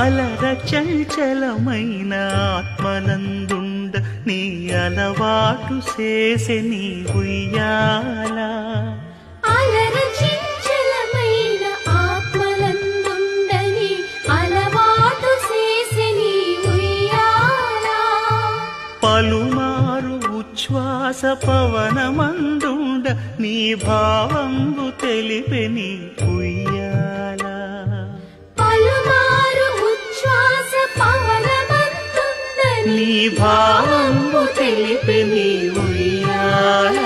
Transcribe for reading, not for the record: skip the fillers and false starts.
అలర చంచలమైన ఆత్మనందుండ నీ అలవాటు చేసే నీ ఉయ్యాల. అలర చంచలమైన ఆత్మనందుండ నీ అలవాటు చేసే నీ ఉయ్యాల. పలుమారు ఉచ్ఛ్వాస పవనమందుండ నీ భావంబు తెలిపే నీ ఉయ్యాల. పలుమారు ఉచ్ఛ్వాస పవనమందుండ నీ భావంబు తెలిపే నీ ఉయ్యాల.